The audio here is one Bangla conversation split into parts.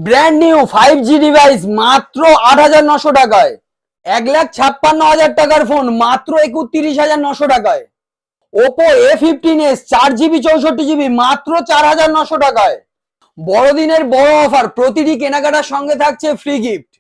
ব্র্যান্ড নিউ 5G ডিভাইস মাত্র 8,900 টাকায়। 1,56,000 টাকার ফোন মাত্র 31,900 টাকায়। ওপো A15s 4GB 64GB মাত্র 4,900 টাকায়। বড়দিনের বড় অফার, প্রতিটি কেনাকাটার সঙ্গে থাকছে ফ্রি গিফট।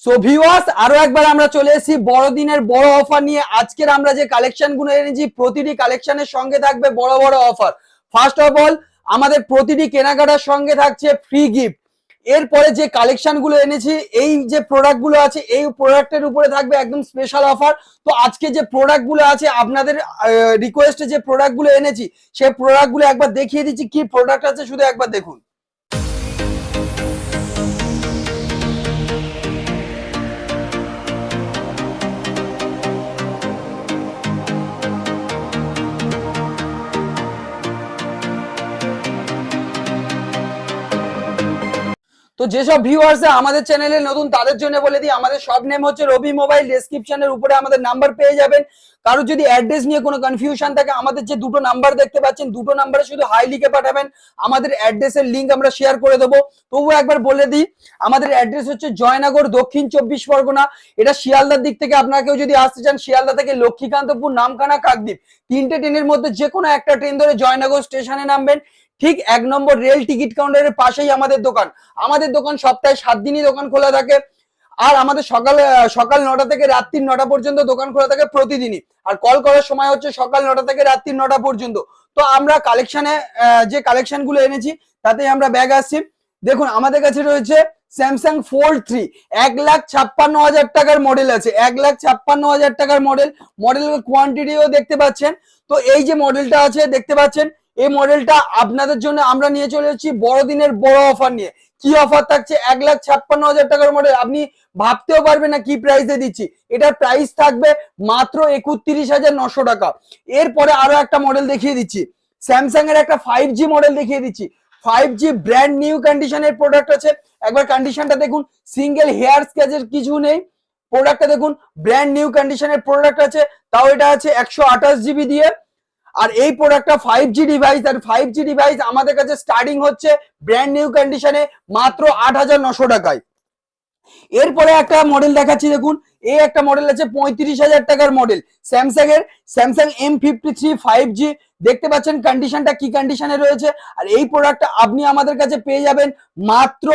সো ভিউয়ার্স, আরো একবার আমরা চলে এসেছি বড়দিনের বড় অফার নিয়ে। আজকের আমরা যে কালেকশন গুলো এনেছি, প্রতিটি কালেকশনের সঙ্গে থাকবে বড় বড় অফার। ফার্স্ট অফ অল, আমাদের প্রতিটি কেনাকাটার সঙ্গে থাকছে ফ্রি গিফট। এরপরে যে কালেকশন গুলো এনেছি, এই যে প্রোডাক্ট গুলো আছে, এই প্রোডাক্টের উপরে থাকবে একদম স্পেশাল অফার। তো আজকে যে প্রোডাক্ট গুলো আছে, আপনাদের রিকোয়েস্টে যে প্রোডাক্ট গুলো এনেছি, সেই প্রোডাক্ট গুলো একবার দেখিয়ে দিচ্ছি কি প্রোডাক্ট আছে, শুধু একবার দেখুন। তো যেসব ভিউয়ার্স আমাদের চ্যানেলে নতুন, তাদের জন্য বলে দিই, আমাদের সব নেম হচ্ছে রবি মোবাইল। ডেসক্রিপশনের উপরে আমাদের নাম্বার পেয়ে যাবেন। কারো যদি অ্যাড্রেস নিয়ে কোনো কনফিউশন থাকে, আমাদের যে দুটো নাম্বার দেখতে পাচ্ছেন, দুটো নাম্বারে শুধু হাই লিখে পাঠাবেন, আমাদের অ্যাড্রেসের লিঙ্ক আমরা শেয়ার করে দেবো। তবুও একবার বলে দিই, আমাদের অ্যাড্রেস হচ্ছে জয়নগর, দক্ষিণ 24 পরগনা। এটা শিয়ালদার দিক থেকে আপনাকেও যদি আসতে চান, শিয়ালদা থেকে লক্ষ্মীকান্তপুর, নামখানা, কাকদ্বীপ, তিনটে ট্রেনের মধ্যে যে কোনো একটা ট্রেন ধরে জয়নগর স্টেশনে নামবেন। ঠিক 1 নম্বর রেল টিকিট কাউন্টারের পাশেই আমাদের দোকান। আমাদের দোকান সপ্তাহে 7 দিনই দোকান খোলা থাকে। আর আমাদের সকাল 9টা থেকে রাত্রি 9টা পর্যন্ত দোকান খোলা থাকে প্রতিদিনই। আর কল করার সময় হচ্ছে সকাল 9টা থেকে রাত্রি 9টা পর্যন্ত। তো আমরা কালেকশনে যে কালেকশন গুলো এনেছি, তাতে আমরা ব্যাগ আসছি। দেখুন, আমাদের কাছে রয়েছে স্যামসাং ফোল্ড 3, 1,56,000 টাকার মডেল আছে। 1,56,000 টাকার মডেলের কোয়ান্টিটিও দেখতে পাচ্ছেন। তো এই যে মডেলটা আছে দেখতে পাচ্ছেন, এই মডেলটা আপনাদের জন্য আমরা নিয়ে চলে এসেছি বড়দিনের বড় অফার নিয়ে। কি অফার থাকছে? 1,56,000 টাকার মডেল, আপনি ভাবতেও পারবেন না কি প্রাইসে দিচ্ছি। এটার প্রাইস থাকবে মাত্র 31,900 টাকা। এরপরে আরো একটা মডেল দেখিয়ে দিচ্ছি, স্যামসাং এর একটা 5G মডেল দেখিয়ে দিচ্ছি। 5G ব্র্যান্ড নিউ কন্ডিশনের প্রোডাক্ট আছে। একবার কন্ডিশনটা দেখুন, সিঙ্গেল হেয়ার স্ক্র্যাচের কিছু নেই। প্রোডাক্টটা দেখুন, ব্র্যান্ড নিউ কন্ডিশনের প্রোডাক্ট আছে। তাও এটা আছে 128GB দিয়ে। আর এই প্রোডাক্টটা 5G ডিভাইস, আর 5G ডিভাইস আমাদের কাছে স্টার্টিং হচ্ছে ব্র্যান্ড নিউ কন্ডিশনে মাত্র 8,900 টাকায়। এরপরে একটা মডেল দেখাচ্ছি, দেখুন, এই একটা মডেল আছে 35,000 টাকার মডেল, স্যামসাং M53 5G। দেখতে পাচ্ছেন কন্ডিশনটা কি কন্ডিশনে রয়েছে। আর এই প্রোডাক্টটা আপনি আমাদের কাছে পেয়ে যাবেন মাত্র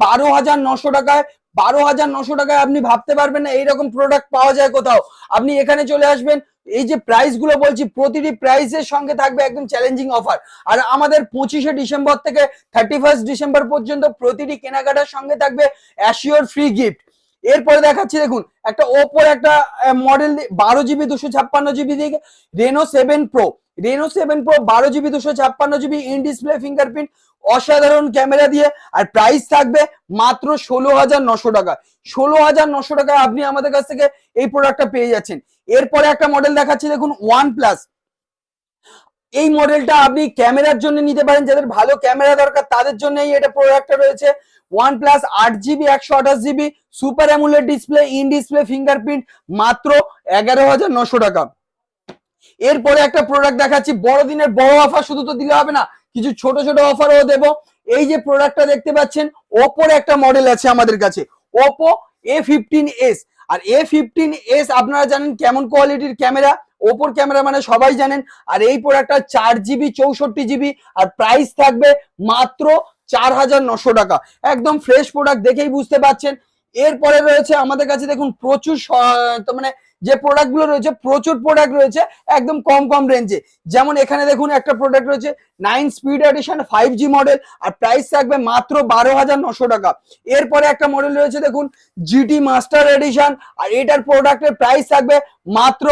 12,900 টাকায়। 12,900 টাকায় আপনি ভাবতে পারবেন না এইরকম প্রোডাক্ট পাওয়া যায় কোথাও। আপনি এখানে চলে আসবেন। এই যে প্রাইস গুলো বলছি, প্রতিটি প্রাইসের সঙ্গে থাকবে একদম চ্যালেঞ্জিং অফার। আর আমাদের 25শে ডিসেম্বর থেকে 31 ডিসেম্বর পর্যন্ত প্রতিটি কেনাকাটার সঙ্গে থাকবে অ্যাসিওর ফ্রি গিফট। এরপরে দেখাচ্ছি, দেখুন, একটা ওপোর একটা মডেল 12GB 256GB দিয়ে Reno 7 pro 12GB 256GB in display fingerprint, অসাধারণ ক্যামেরা দিয়ে। আর প্রাইস থাকবে মাত্র 16,900 টাকা। 16,900 টাকায় আপনি আমাদের কাছ থেকে এই প্রোডাক্টটা পেয়ে যাচ্ছেন। এরপরে একটা মডেল দেখাচ্ছি, দেখুন, OnePlus। এই মডেলটা আপনি ক্যামেরার জন্য নিতে পারেন, যাদের ভালো ক্যামেরা দরকার তাদের জন্যই এটা প্রোডাক্টটা রয়েছে। OnePlus 8GB 128GB super AMOLED display in display fingerprint, মাত্র 11,900 টাকা। এরপরে একটা প্রোডাক্ট দেখাচ্ছি, বড়দিনের বড় অফার শুধু তো দিলে হবে না, কিছু ছোট ছোট অফারও দেব। এই যে প্রোডাক্টটা দেখতে পাচ্ছেন, ওপোর একটা মডেল আছে আমাদের কাছে, ওপো A15s। আর A15s আপনারা জানেন কেমন কোয়ালিটির ক্যামেরা, ওপোর ক্যামেরা মানে সবাই জানেন। আর এই প্রোডাক্টটা 4GB 64GB, আর প্রাইস থাকবে মাত্র 4,900 টাকা। একদম ফ্রেশ প্রোডাক্ট, দেখেই বুঝতে পাচ্ছেন। এরপরে রয়েছে আমাদের কাছে, দেখুন, প্রচুর মানে যে প্রোডাক্ট গুলো রয়েছে, প্রচুর প্রোডাক্ট রয়েছে একদম কম কম রেঞ্জে। যেমন এখানে দেখুন একটা প্রোডাক্ট রয়েছে 9 স্পিড এডিশন 5G মডেল, আর প্রাইস থাকবে মাত্র 12,900 টাকা। এরপরে একটা মডেল রয়েছে, দেখুন, GT মাস্টার এডিশন, আর এটার প্রোডাক্টের প্রাইস থাকবে মাত্র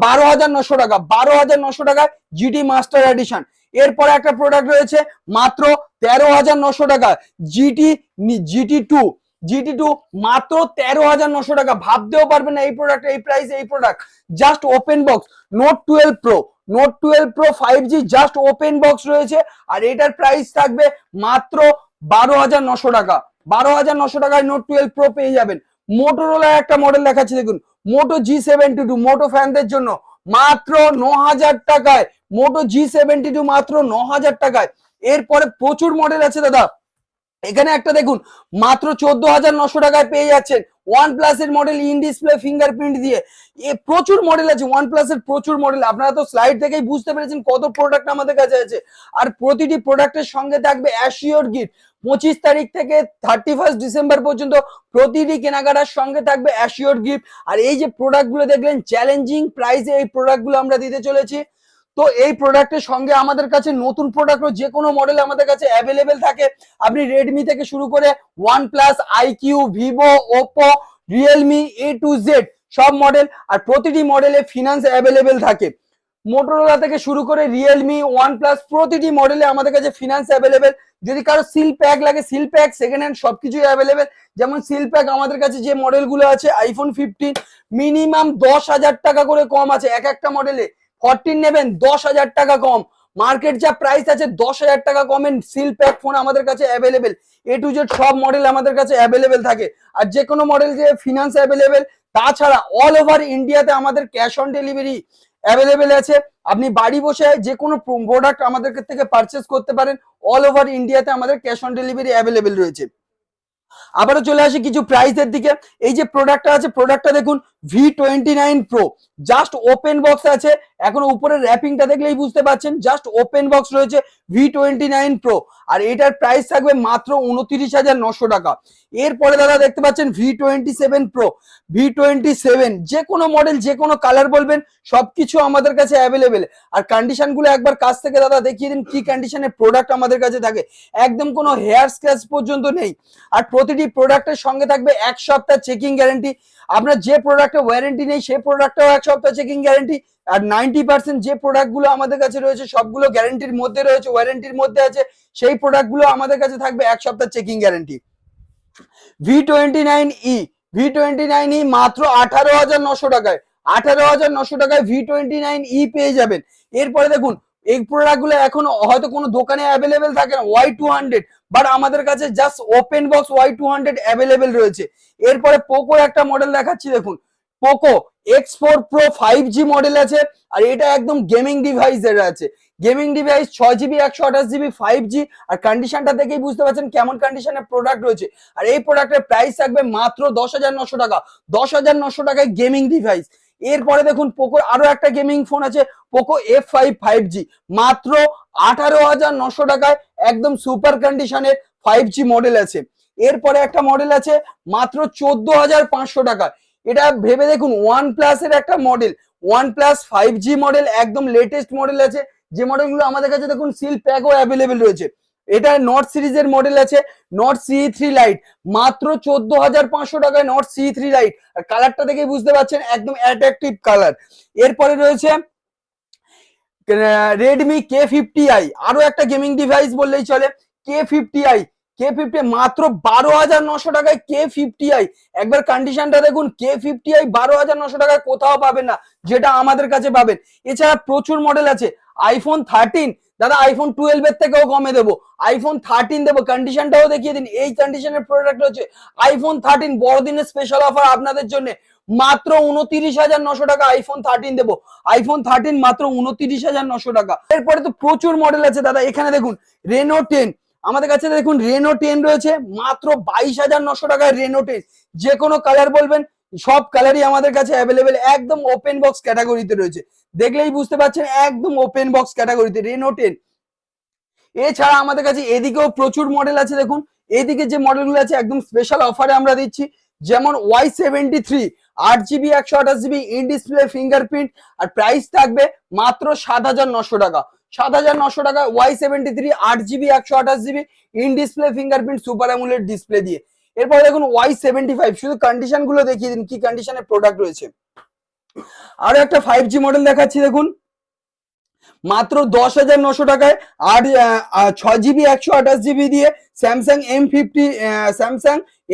12,900 টাকা। 12,900 টাকায় GT মাস্টার এডিশন। এরপরে একটা প্রোডাক্ট রয়েছে মাত্র 13,900 টাকা, GT2 মাত্র 13,900 টাকা। ভাবতেও পারবেন না এই প্রোডাক্ট, এই প্রাইস, এই product just open box. Note 12 pro 5G just open box রয়েছে, আর এটার প্রাইস থাকবে মাত্র 12,900 টাকা। 12,900 টাকায় নোট 12 প্রো পেয়ে যাবেন। মোটোরোলার একটা মডেল দেখাচ্ছি, দেখুন, মোটো G72, মোটো ফ্যানদের জন্য মাত্র 9,000 টাকায়। মোটো G72 মাত্র 9,000 টাকায়। এরপরে প্রচুর মডেল আছে দাদা, এখানে একটা দেখুন মাত্র 14,900 টাকায় পেয়ে যাচ্ছেন ওয়ান প্লাস এর মডেল ইন ডিসপ্লে ফিঙ্গারপ্রিন্ট দিয়ে। প্রচুর মডেল আছে ওয়ান প্লাস এর, প্রচুর মডেল, আপনারা তো স্লাইড দেখেই বুঝতে পেরেছেন কত প্রোডাক্ট আমাদের কাছে আছে। আর প্রতিটি প্রোডাক্টের সঙ্গে থাকবে অ্যাসিওর গিফট। 25 তারিখ থেকে 31 ডিসেম্বর পর্যন্ত প্রতিটি কেনাকাটার সঙ্গে থাকবে অ্যাসিওর গিফট। আর এই যে প্রোডাক্টগুলো দেখলেন চ্যালেঞ্জিং প্রাইসে এই প্রোডাক্টগুলো আমরা দিতে চলেছি। তো এই প্রোডাক্টের সঙ্গে আমাদের কাছে নতুন প্রোডাক্টও যে কোনো মডেল আমাদের কাছে অ্যাভেলেবেল থাকে। আপনি রেডমি থেকে শুরু করে OnePlus, iQOO, Vivo, Oppo, Realme, A to Z সব মডেল, আর প্রতিটি মডেলে ফিনান্স অ্যাভেলেবেল থাকে। মোটরোলা থেকে শুরু করে রিয়েলমি, ওয়ানপ্লাস প্রতিটি মডেলে আমাদের কাছে ফিনান্স অ্যাভেলেবেল। যদি কারো সিল প্যাক লাগে, সিল প্যাক সেকেন্ড হ্যান্ড সবকিছুই অ্যাভেলেবেল। যেমন সিল প্যাক আমাদের কাছে যে মডেলগুলো আছে আইফোন 15 মিনিমাম 10,000 টাকা করে কম আছে এক একটা মডেলে। 14 নেবেন 10,000 টাকা কম, মার্কেট যা প্রাইস আছে 10,000 টাকা কমের সিল প্যাক ফোন আমাদের কাছে অ্যাভেলেবেল। এ টু জেড সব মডেল আমাদের কাছে অ্যাভেলেবেল থাকে। আর যে কোনো মডেল যে ফিনান্স অ্যাভেলেবেল। তাছাড়া অল ওভার ইন্ডিয়াতে আমাদের ক্যাশ অন ডেলিভারি অ্যাভেলেবেল আছে। আপনি বাড়ি বসে যে কোনো প্রোডাক্ট আমাদের থেকে পারচেস করতে পারেন। অল ওভার ইন্ডিয়াতে আমাদের ক্যাশ অন ডেলিভারি অ্যাভেলেবেল রয়েছে। আবারও চলে আসি কিছু প্রাইসের দিকে। এই যে প্রোডাক্টটা আছে, প্রোডাক্টটা দেখুন V29 Pro, just open box আছে। এখনো উপরে র্যাপিংটা দেখলেই বুঝতে পারছেন, জাস্ট ওপেন বক্স রয়েছে V29 Pro। আর এটার প্রাইস থাকবে মাত্র 29,900 টাকা। এরপরে দাদা দেখতে পাচ্ছেন V27 Pro, V27 যে কোনো মডেল যে কোনো কালার বলবেন সবকিছু আমাদের কাছে অ্যাভেলেবেল। আর কন্ডিশন গুলো একবার কাছ থেকে দাদা দেখিয়ে দিন কি কন্ডিশনের প্রোডাক্ট আমাদের কাছে থাকে। একদম কোনো হেয়ার স্ক্র্যাচ পর্যন্ত নেই। আর প্রতিটি প্রোডাক্টের সঙ্গে থাকবে 1 সপ্তাহ চেকিং গ্যারান্টি। আপনার যে প্রোডাক্টে ওয়ারেন্টি নেই সেই প্রোডাক্টেও 1 সপ্তাহ চেকিং গ্যারান্টি। আর 90% যে প্রোডাক্টগুলো আমাদের কাছে রয়েছে সবগুলো গ্যারান্টির মধ্যে রয়েছে, ওয়ারেন্টির মধ্যে আছে, সেই প্রোডাক্টগুলো আমাদের কাছে থাকবে 1 সপ্তাহ চেকিং গ্যারান্টি। V29e, V29e মাত্র 18,900 টাকায়, 18,900 টাকায় V29e পেয়ে যাবেন। এরপরে দেখুন এই প্রোডাক্টগুলো এখন হয়তো কোনো দোকানে অ্যাভেলেবেল থাকে না, Y200, বাট আমাদের কাছে just open box Y200 available রয়েছে। এরপরে পোকোর একটা মডেল দেখাচ্ছি দেখুন, Poco X4 Pro 5G model আছে। আর এটা একদম গেমিং ডিভাইসের আছে, gaming device 6GB 128GB 5G। আর কন্ডিশনটা দেখেই বুঝতে পারছেন কেমন কন্ডিশনের প্রোডাক্ট রয়েছে। আর এই প্রোডাক্টের প্রাইস থাকবে মাত্র 10,900 টাকা, 10,900 টাকায় গেমিং ডিভাইস। এরপরে দেখুন পোকোর আরো একটা গেমিং ফোন আছে, পোকো F5 5G, মাত্র 18,900 টাকায় একদম সুপার কন্ডিশনের 5G মডেল আছে। এরপরে একটা মডেল আছে মাত্র 14,500 টাকা। এটা ভেবে দেখুন ওয়ান প্লাস এর একটা মডেল, OnePlus 5G মডেল, একদম লেটেস্ট মডেল আছে। যে মডেলগুলো আমাদের কাছে দেখুন সিল প্যাকও অ্যাভেলেবেল রয়েছে। এটা নট সিরিজের মডেল আছে, নট CE3 লাইট, মাত্র 14,500 টাকায় নট CE3 লাইট। আর কালারটা দেখে বুঝতে পারছেন একদম অ্যাট্রাকটিভ কালার। এরপরে রয়েছে রেডমি K50i, আরো একটা গেমিং ডিভাইস বললেই চলে। K50 মাত্র 12,900 টাকায় K50i। একবার কন্ডিশনটা দেখুন, K50i 12,900 টাকায় কোথাও পাবেন না, যেটা আমাদের কাছে পাবেন। এছাড়া প্রচুর মডেল আছে। আইফোন 13 দাদা, আইফোন 12 এর থেকেও কমে দেবো, আইফোন 13 দেবো। কন্ডিশনটাও দেখিয়ে দিন, এই কন্ডিশনের প্রোডাক্ট হচ্ছে আইফোন 13 বড়দিনের স্পেশাল অফার আপনাদের জন্য, মাত্র 29,900 টাকা আইফোন 13 দেবো। আইফোন 13 মাত্র 29,900 টাকা। এরপরে তো প্রচুর মডেল আছে দাদা। এখানে দেখুন রেনো 10, আমাদের কাছে দেখুন রেনো 10 রয়েছে মাত্র 22,900 টাকায়। রেনো 10 যে কোনো কালার বলবেন সব কালারই আমাদের কাছে অ্যাভেলেবেল, একদম ওপেন বক্স ক্যাটাগরিতে রয়েছে। দেখলেই বুঝতে পারছেন একদম ওপেন বক্স ক্যাটাগরিতে রেনো 10। এছাড়া আমাদের কাছে এদিকেও প্রচুর মডেল আছে। দেখুন এদিকে যে মডেলগুলো আছে একদম স্পেশাল অফারে আমরা দিচ্ছি। যেমন Y73 8GB 128GB in display fingerprint, আর প্রাইস থাকবে মাত্র 7,900 টাকা। 7,900 টাকা Y73 8GB 128GB in display fingerprint super AMOLED display দিয়ে। এরপর দেখুন Y75, শুধু কন্ডিশন গুলো দেখিয়ে দিন কি কন্ডিশনের প্রোডাক্ট রয়েছে। আরো একটা 5G মডেল দেখাচ্ছি দেখুন, মাত্র 10,900 টাকায় 6GB 128GB দিয়ে স্যামসাং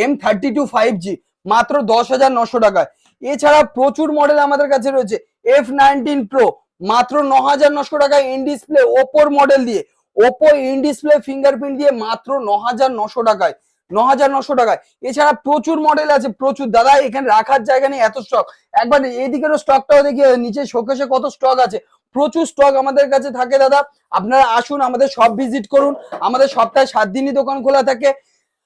M32 5G মাত্র 10,900 টাকায়। এছাড়া প্রচুর মডেল আমাদের কাছে রয়েছে। F19 Pro মাত্র 9,900 টাকায় ইন ডিসপ্লে ওপোর মডেল দিয়ে, ওপো ইন ডিসপ্লে ফিঙ্গারপ্রিন্ট দিয়ে মাত্র 9,900 টাকায়, 9,900 টাকায়। এছাড়া প্রচুর মডেল আছে, প্রচুর দাদা, এখানে রাখার জায়গা নেই এত স্টক। একবার এইদিকেরও স্টকটাও দেখিয়ে নিচে শোকেসে কত স্টক আছে, প্রচুর স্টক আমাদের কাছে থাকে দাদা। আপনারা আসুন, আমাদের শপ ভিজিট করুন। আমাদের সপ্তাহে 7 দিনই দোকান খোলা থাকে।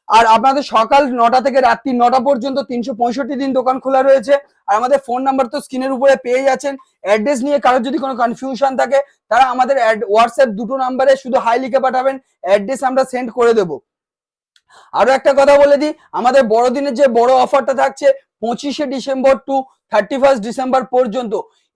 আর আপনাদের সকাল 9টা থেকে রাত্রি 9টা পর্যন্ত 365 দিন দোকান খোলা রয়েছে। আর আমাদের ফোন নাম্বার তো স্ক্রিনের উপরে পেয়ে যাচ্ছেন। অ্যাড্রেস নিয়ে কারোর যদি কোনো কনফিউশন থাকে তারা আমাদের হোয়াটসঅ্যাপ দুটো নাম্বারে শুধু হাই লিখে পাঠাবেন, অ্যাড্রেস আমরা সেন্ড করে দেবো। আরো একটা কথা বলে দিই, আমাদের বড়দিনের যে বড় অফারটা থাকছে 25শে ডিসেম্বর টু 31 ডিসেম্বর পর্যন্ত,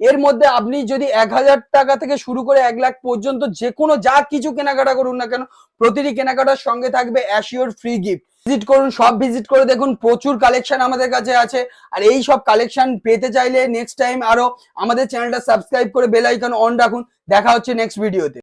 এর মধ্যে আপনি যদি 1000 টাকা থেকে শুরু করে 1 লাখ পর্যন্ত যে কোনো যা কিছু কেনাকাটা করুন না কেন, প্রতিটি কেনাকাটার সঙ্গে থাকবে অ্যাসিওর ফ্রি গিফট। ভিজিট করুন, সব ভিজিট করে দেখুন, প্রচুর কালেকশন আমাদের কাছে আছে। আর এই সব কালেকশন পেতে চাইলে নেক্সট টাইম আরো আমাদের চ্যানেলটা সাবস্ক্রাইব করে বেল আইকন অন রাখুন। দেখা হচ্ছে নেক্সট ভিডিওতে।